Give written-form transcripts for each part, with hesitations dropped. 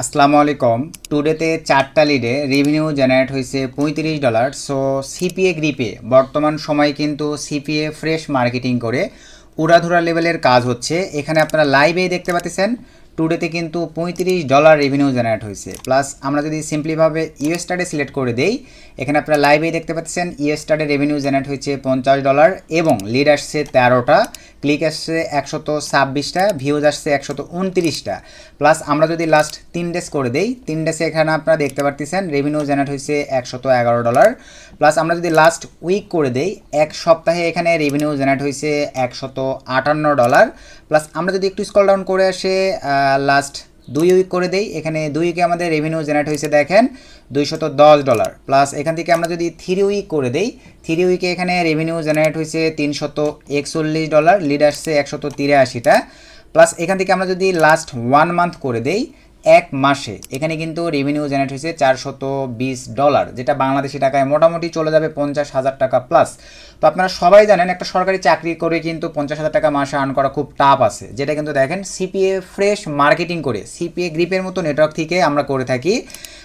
আসসালামু আলাইকুম। টুডেতে 4টা লিডে রেভিনিউ জেনারেট হয়েছে $35। সো সিপিএ গ্রিপে বর্তমান সময় কিন্তু সিপিএ ফ্রেশ মার্কেটিং করে উড়াধুরা লেভেলের কাজ হচ্ছে। এখানে আপনারা লাইভেই দেখতে পাচ্ছেন টুডেতে কিন্তু $35 রেভিনিউ জেনারেট হয়েছে। প্লাস আমরা যদি সিম্পলিভাবে ইউএসটারে সিলেক্ট করে দেই, এখানে আপনারা লাইভেই দেখতে পাচ্ছেন ইউএসটারে রেভিনিউ জেনারেট হয়েছে $50 এবং লিড আসছে 13টা, ক্লিক আসছে 126টা, ভিউজ আসছে 129টা। প্লাস আমরা যদি লাস্ট 3 ডেজ করে দেই, 3 ডেজে এখানে আপনারা দেখতে পাচ্ছেন রেভিনিউ জেনারেট হয়েছে $111। প্লাস আমরা যদি লাস্ট উইক করে দেই, এক সপ্তাহে এখানে রেভিনিউ জেনারেট হয়েছে $158। প্লাস আমরা যদি একটু স্ক্রল ডাউন করে আসে লাস্ট 2 উইক করে দেই, এখানে 2 উইকে আমাদের রেভিনিউ জেনারেট হয়েছে দেখেন $210। প্লাস এখান থেকে আমরা যদি 3 উইক করে দেই, 3 উইকে এখানে রেভিনিউ জেনারেট হয়েছে $341, লিড আসছে 183টা। প্লাস এখান থেকে আমরা যদি লাস্ট 1 মান্থ করে দেই, এক মাসে এখানে কিন্তু রেভিনিউ জেনারেট হয়েছে $420, যেটা বাংলাদেশি টাকায় মোটামুটি চলে যাবে 50,000 টাকা প্লাস। তো আপনারা সবাই জানেন একটা সরকারি চাকরি করে কিন্তু 50,000 টাকা মাসে আর্ন করা খুব টাফ আছে, যেটা কিন্তু দেখেন সিপিএ ফ্রেশ মার্কেটিং করে সিপিএ গ্রিপের মতো নেটওয়ার্ক থেকে আমরা করে থাকি।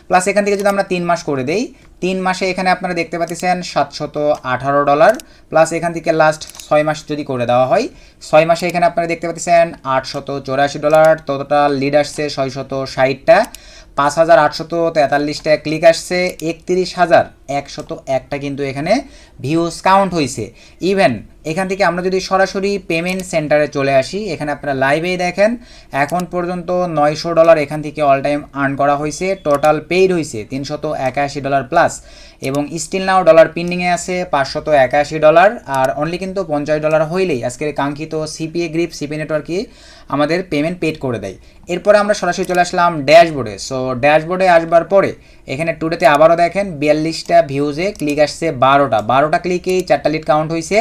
প্লাস এখান থেকে যদি আমরা 3 মাস করে দেই, 3 মাসে এখানে আপনারা দেখতে পাচ্ছেন $718। প্লাস এখান থেকে লাস্ট 6 মাস যদি করে দেওয়া হয়, 6 মাসে এখানে আপনারা দেখতে পাচ্ছেন $884, টোটাল লিড আসছে 660টা, 5,843টা ক্লিক আসছে, 31,101টা কিন্তু এখানে ভিউজ কাউন্ট হয়েছে। ইভেন এখান থেকে আমরা যদি সরাসরি পেমেন্ট সেন্টারে চলে আসি, এখানে আপনারা লাইভেই দেখেন এখন পর্যন্ত $900 এখান থেকে অল টাইম আর্ন করা হয়েছে, টোটাল পেইড হয়েছে $381 প্লাস, এবং স্টিল নাও ডলার পেন্ডিংয়ে আছে $581। আর অনলি কিন্তু $50 হইলেই আজকের কাঙ্ক্ষিত সিপিএ গ্রিপ সিপি নেটওয়ার্কে আমাদের পেমেন্ট পেড করে দেয়। এরপরে আমরা সরাসরি চলে আসলাম ড্যাশবোর্ডে। সো ড্যাশবোর্ডে আসবার পরে এখানে টুডেতে আবারও দেখেন 42টা ভিউজে ক্লিক আসছে 12টা ক্লিকেই 4টা লিড কাউন্ট হয়েছে।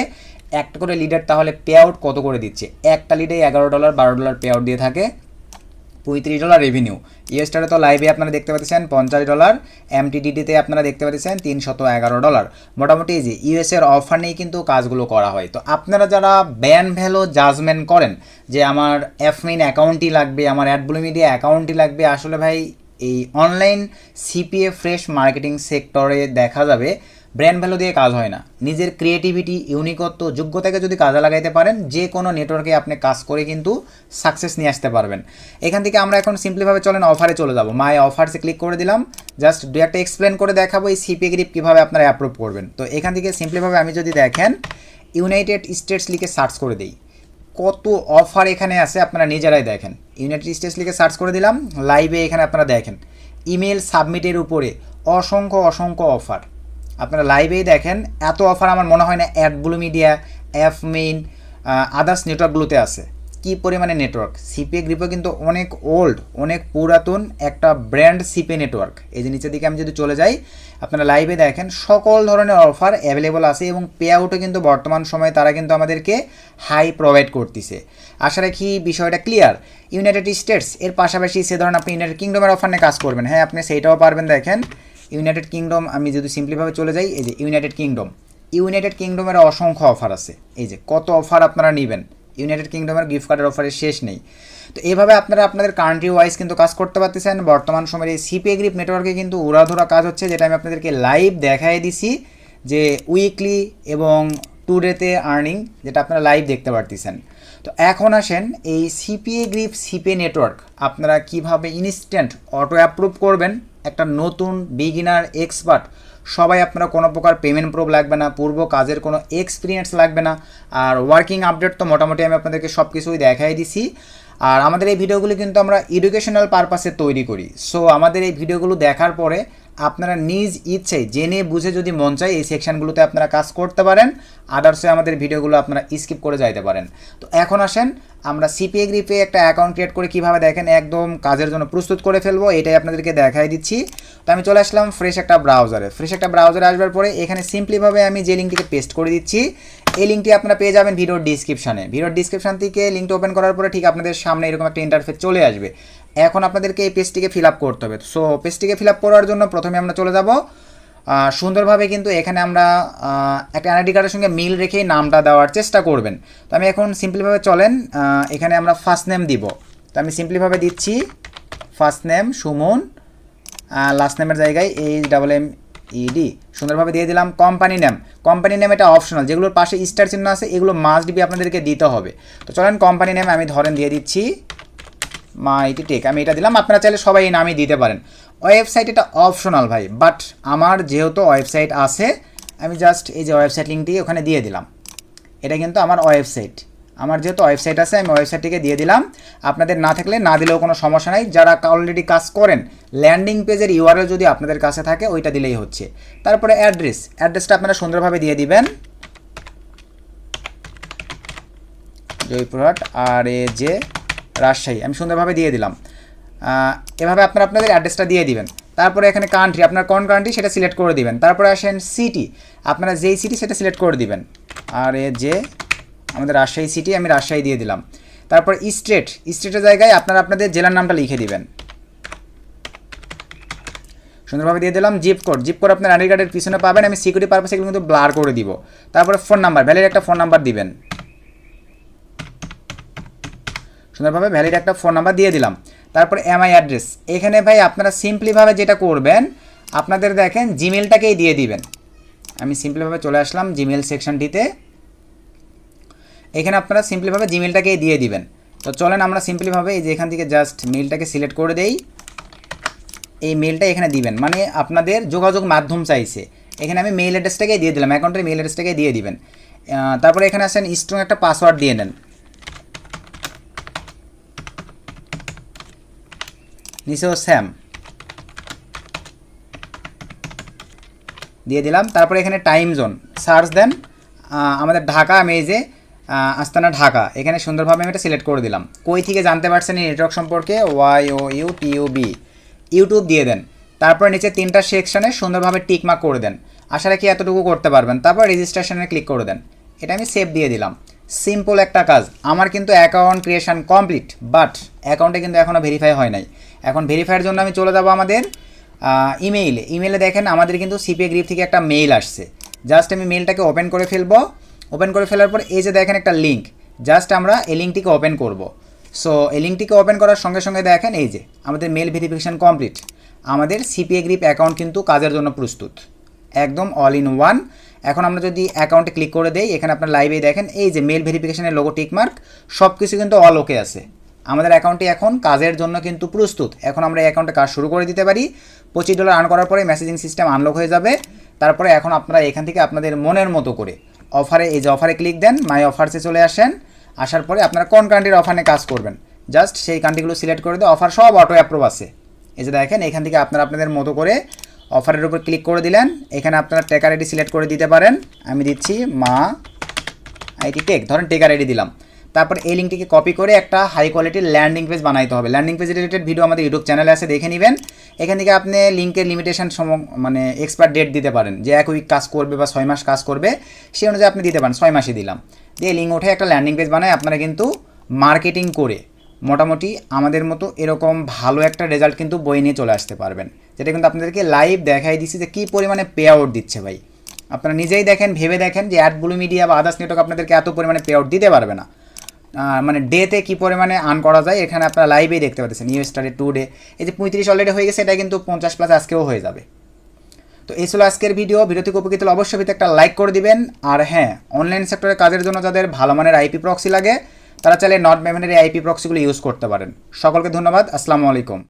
একটা করে লিডার তাহলে পে আউট কত করে দিচ্ছে? একটা লিডে $11, $12 পে আউট দিয়ে থাকে, $35 রেভিনিউ। ইউএসটারে তো লাইভে আপনারা দেখতে পাচ্ছেন $50, এমটিডিডিতে আপনারা দেখতে পাচ্ছেন $311। মোটামুটি এই যে ইউএসের অফার নিয়ে কিন্তু কাজগুলো করা হয়। তো আপনারা যারা ব্যান ভ্যালু জাজমেন্ট করেন যে আমার এফমিন অ্যাকাউন্টই লাগবে, আমার অ্যাডব্লু মিডিয়া অ্যাকাউন্টই লাগবে, আসলে ভাই এই অনলাইন সিপিএ ফ্রেশ মার্কেটিং সেক্টরে দেখা যাবে ব্র্যান্ড ভ্যালু দিয়ে কাজ হয় না। নিজের ক্রিয়েটিভিটি, ইউনিকত্ব, যোগ্যতাকে যদি কাজে লাগাইতে পারেন, যে কোনো নেটওয়ার্কে আপনি কাজ করে কিন্তু সাকসেস নিয়ে আসতে পারবেন। এখান থেকে আমরা এখন সিম্পলিভাবে চলেন অফারে চলে যাব। মাই অফারসে ক্লিক করে দিলাম, জাস্ট দু একটা এক্সপ্লেন করে দেখাবো এই সিপিএ গ্রিপ কীভাবে আপনারা অ্যাপ্রুভ করবেন। তো এখান থেকে সিম্পলিভাবে আমি যদি দেখেন ইউনাইটেড স্টেটস লিখে সার্চ করে দিই, কত অফার এখানে আছে আপনারা নিজেরাই দেখেন। ইউনাইটেড স্টেটস লিখে সার্চ করে দিলাম, লাইভে এখানে আপনারা দেখেন ইমেল সাবমিটের উপরে অসংখ্য অসংখ্য অফার আপনারা লাইভেই দেখেন। এত অফার আমার মনে হয় না অ্যাডব্লু মিডিয়া, এফমিন, আদার্স নেটওয়ার্কগুলোতে আছে। কি পরিমাণে নেটওয়ার্ক! সিপিএ গ্রিপও কিন্তু অনেক ওল্ড, অনেক পুরাতন একটা ব্র্যান্ড সিপিএ নেটওয়ার্ক। এই যে নিচের দিকে আমি যদি চলে যাই, আপনারা লাইভে দেখেন সকল ধরনের অফার অ্যাভেলেবল আছে এবং পে আউটও কিন্তু বর্তমান সময়ে তারা কিন্তু আমাদেরকে হাই প্রোভাইড করতেছে। আশা রাখি বিষয়টা ক্লিয়ার। ইউনাইটেড স্টেটস এর পাশাপাশি সে ধরনের আপনি ইউনাইটেড কিংডমের অফার নিয়ে কাজ করবেন, হ্যাঁ আপনি সেইটাও পারবেন। দেখেন ইউনাইটেড কিংডম, আমি যদি সিম্পলিভাবে চলে যাই, এই যে ইউনাইটেড কিংডমের অসংখ্য অফার আছে। এই যে কত অফার আপনারা নেবেন, ইউনাইটেড কিংডমের গিফট কার্ডের অফারের শেষ নেই। তো এইভাবে আপনারা আপনাদের কান্ট্রি ওয়াইজ কিন্তু কাজ করতে পারতেছেন। বর্তমান সময়ের এই সিপিএ গ্রিপ নেটওয়ার্কে কিন্তু উড়াধুরা কাজ হচ্ছে, যেটা আমি আপনাদেরকে লাইভ দেখাই দিছি যে উইকলি এবং টুডেতে আর্নিং, যেটা আপনারা লাইভ দেখতে পারতেছেন। তো এখন আসেন এই সিপিএ গ্রিপ সিপিএ নেটওয়ার্ক আপনারা কিভাবে ইনস্ট্যান্ট অটো অ্যাপ্রুভ করবেন। একটা নতুন বিগিনার, এক্সপার্ট সবাই আপনারা কোনো প্রকার পেমেন্ট প্রুফ লাগবে না, পূর্ব কাজের কোনো এক্সপিরিয়েন্স লাগবে না, আর ওয়ার্কিং আপডেট তো মোটামুটি আমি আপনাদেরকে সব কিছুই দেখাই দিছি। আর আমাদের এই ভিডিওগুলি কিন্তু আমরা এডুকেশনাল পারপাসে তৈরি করি। সো আমাদের এই ভিডিওগুলো দেখার পরে আপনারা নিজ ইচ্ছায় জেনে বুঝে যদি মন চায় এই সেকশনগুলোতে আপনারা কাজ করতে পারেন, আদার্সে আমাদের ভিডিওগুলো আপনারা স্কিপ করে যাইতে পারেন। তো এখন আসেন আমরা সিপিএ গ্রিপে একটা অ্যাকাউন্ট ক্রিয়েট করে কীভাবে দেখেন একদম কাজের জন্য প্রস্তুত করে ফেলবো, এটাই আপনাদেরকে দেখাই দিচ্ছি। তো আমি চলে আসলাম ফ্রেশ একটা ব্রাউজারে আসবার পরে এখানে সিম্পলিভাবে আমি যে লিঙ্কটিকে পেস্ট করে দিচ্ছি, এই লিঙ্কটি আপনারা পেয়ে যাবেন ভিডিওর ডিসক্রিপশান থেকে। লিঙ্কটা ওপেন করার পরে ঠিক আপনাদের সামনে এরকম একটা ইন্টারফেস চলে আসবে। এখন আপনাদেরকে এই পেজটিকে ফিল আপ করতে হবে। সো পেজটিকে ফিল আপ করার জন্য প্রথমে আমরা চলে যাব সুন্দরভাবে, কিন্তু এখানে আমরা একটা এনআইডি কার্ডের সঙ্গে মিল রেখেই নামটা দেওয়ার চেষ্টা করবেন। তো আমি এখন সিম্পলিভাবে চলেন এখানে আমরা ফার্স্ট নেম দিব। তো আমি সিম্পলিভাবে দিচ্ছি ফার্স্ট নেম সুমন, লাস্ট নেমের জায়গায় HMMED সুন্দরভাবে দিয়ে দিলাম। কোম্পানি নেম এটা অপশনাল, যেগুলোর পাশে স্টার চিহ্ন আছে এগুলো মাস্ট বি আপনাদেরকে দিতে হবে। তো চলেন কোম্পানি নেম আমি ধরেন দিয়ে দিচ্ছি মাইটি টেক, আমি এটা দিলাম। আপনারা চাইলে সবাই এই নামই দিতে পারেন। ওয়েবসাইট এটা অপশনাল ভাই, বাট আমার যেহেতু ওয়েবসাইট আছে আমি জাস্ট এই যে ওয়েবসাইট লিঙ্কটি ওখানে দিয়ে দিলাম। এটা কিন্তু আমার ওয়েবসাইট, আমার যেহেতু ওয়েবসাইট আছে আমি ওয়েবসাইটটিকে দিয়ে দিলাম। আপনাদের না থাকলে না দিলেও কোনো সমস্যা নাই। যারা অলরেডি কাজ করেন ল্যান্ডিং পেজের ইউআরএল যদি আপনাদের কাছে থাকে ওইটা দিলেই হচ্ছে। তারপরে অ্যাড্রেসটা আপনারা সুন্দরভাবে দিয়ে দিবেন, জয়পুরহাট RAJ রাজশাহী আমি সুন্দরভাবে দিয়ে দিলাম। এভাবে আপনারা আপনাদের অ্যাড্রেসটা দিয়ে দিবেন। তারপরে এখানে কান্ট্রি, আপনার কোন কান্ট্রি সেটা সিলেক্ট করে দিবেন। তারপরে আসেন সিটি, আপনারা যেই সিটি সেটা সিলেক্ট করে দিবেন। RAJ আমাদের রাজশাহী সিটি, আমি রাজশাহী দিয়ে দিলাম। তারপর স্টেটের জায়গায় আপনারা আপনাদের জেলার নামটা লিখে দিবেন, সুন্দরভাবে দিয়ে দিলাম। জিপ কোড আপনার আইডি কার্ডের পিছনে পাবেন, আমি সিকিউরিটি পারপাসে এগুলো কিন্তু ব্লার করে দিব। তারপরে ফোন নাম্বার, ভ্যালিড একটা ফোন নাম্বার দিবেন, সুন্দরভাবে ভ্যালিড একটা ফোন নাম্বার দিয়ে দিলাম। তারপর MI অ্যাড্রেস, এখানে ভাই আপনারা সিম্পলিভাবে যেটা করবেন আপনাদের দেখেন জিমেলটাকেই দিয়ে দিবেন। আমি সিম্পলিভাবে চলে আসলাম জিমেল সেকশনটিতে, এখানে আপনারা সিম্পলিভাবে জিমেলটাকেই দিয়ে দিবেন। তো চলেন আমরা সিম্পলিভাবে এই যে এখান থেকে জাস্ট মেলটাকে সিলেক্ট করে দেই, এই মেলটা এখানে দিবেন, মানে আপনাদের যোগাযোগ মাধ্যম চাইছে, এখানে আমি মেইল অ্যাড্রেসটাকেই দিয়ে দিলাম, অ্যাকাউন্টের মেইল অ্যাড্রেসটাকেই দিয়ে দিবেন। তারপরে এখানে আসেন স্ট্রং একটা পাসওয়ার্ড দিয়ে নেন, নিচেও স্যাম দিয়ে দিলাম। তারপরে এখানে টাইম জোন সার্চ দেন, আমাদের ঢাকা, আমি এই যে আস্তানা ঢাকা এখানে সুন্দরভাবে আমি এটা সিলেক্ট করে দিলাম। কই থেকে জানতে পারছেন এই নেটওয়ার্ক সম্পর্কে, YOUTUB ইউটিউব দিয়ে দেন। তারপর নিচে 3টা সেকশনে সুন্দরভাবে টিকমার্ক করে দেন, আশা রাখি এতটুকু করতে পারবেন। তারপর রেজিস্ট্রেশনে ক্লিক করে দেন, এটা আমি সেভ দিয়ে দিলাম। সিম্পল একটা কাজ। আমার কিন্তু অ্যাকাউন্ট ক্রিয়েশন কমপ্লিট, বাট অ্যাকাউন্টে কিন্তু এখনও ভেরিফাই হয় নাই। এখন ভেরিফাইয়ের জন্য আমি চলে যাব আমাদের ইমেইলে দেখেন আমাদের কিন্তু সিপিএ গ্রিপ থেকে একটা মেইল আসছে। জাস্ট আমি মেইলটাকে ওপেন করে ফেলবো। ওপেন করে ফেলার পর এই যে দেখেন একটা লিঙ্ক, জাস্ট আমরা এই লিঙ্কটিকে ওপেন করব। সো এই লিঙ্কটিকে ওপেন করার সঙ্গে সঙ্গে দেখেন এই যে আমাদের মেল ভেরিফিকেশান কমপ্লিট, আমাদের সিপিএ গ্রিপ অ্যাকাউন্ট কিন্তু কাজের জন্য প্রস্তুত, একদম অল ইন ওয়ান। এখন আমরা যদি অ্যাকাউন্টে ক্লিক করে দেই, এখানে আপনার লাইভে দেখেন এই যে মেল ভেরিফিকেশানের লোগো টিকমার্ক সব কিছু কিন্তু অল ওকে আছে। আমাদের অ্যাকাউন্টটি এখন কাজের জন্য কিন্তু প্রস্তুত। এখন আমরা এই অ্যাকাউন্টে কাজ শুরু করে দিতে পারি। $25 আর্ন করার পরে মেসেজিং সিস্টেম আনলক হয়ে যাবে। তারপরে এখন আপনারা এখান থেকে আপনাদের মনের মতো করে অফারে, এই যে অফারে ক্লিক দেন, মাই অফারসে চলে আসেন। আসার পরে আপনারা কোন কান্ট্রির অফার নিয়ে কাজ করবেন জাস্ট সেই কান্ট্রিগুলো সিলেক্ট করে দিয়ে অফার সব অটো অ্যাপ্রুভ আছে। এই যে দেখেন এখান থেকে আপনারা আপনাদের মতো করে অফারের উপর ক্লিক করে দিলেন। এখানে আপনারা টেকার আইডি সিলেক্ট করে দিতে পারেন, আমি দিচ্ছি মা আইটি টেক, ধরেন টেকার আইডি দিলাম। তারপর এই লিঙ্কটিকে কপি করে একটা হাই কোয়ালিটির ল্যান্ডিং পেজ বানাইতে হবে। ল্যান্ডিং পেজ রিলেটেড ভিডিও আমাদের ইউটিউব চ্যানেলে আছে, দেখে নেবেন। এখান থেকে আপনি লিঙ্কের লিমিটেশন মানে এক্সপায়ার ডেট দিতে পারেন, যে 1 উইক কাজ করবে বা 6 মাস কাজ করবে সেই অনুযায়ী আপনি দিতে পারেন। 6 মাসে দিলাম, দিয়ে লিঙ্ক উঠে একটা ল্যান্ডিং পেজ বানায় আপনারা কিন্তু মার্কেটিং করে মোটামুটি আমাদের মতো এরকম ভালো একটা রেজাল্ট কিন্তু বই নিয়ে চলে আসতে পারবেন, যেটা কিন্তু আপনাদেরকে লাইভ দেখাই দিচ্ছি যে কী পরিমাণে পে আউট দিচ্ছে ভাই। আপনারা নিজেই দেখেন, ভেবে দেখেন যে ব্লু মিডিয়া বা আদার্স নেটওয়ার্ক আপনাদেরকে এত পরিমাণে পে আউট দিতে পারবে না। মানে ডেতে কী পরিমাণে আর্ন করা যায় এখানে আপনারা লাইভেই দেখতে পাচ্ছেন। ইউএসটারে 2 ডে এই যে 35 অলরেডি হয়ে গেছে, এটা কিন্তু 50+ আজকেও হয়ে যাবে। তো এই ছিল আজকের ভিডিও থেকে উপকৃত হলে অবশ্যই ভিডিওতে একটা লাইক করে দিবেন। আর হ্যাঁ, অনলাইন সেক্টরে কাজের জন্য যাদের ভালো মানের আইপি প্রক্সি লাগে তারা চাইলে নট মেভেনের এই আইপি প্রক্সিগুলো ইউজ করতে পারেন। সকলকে ধন্যবাদ, আসসালামু আলাইকুম।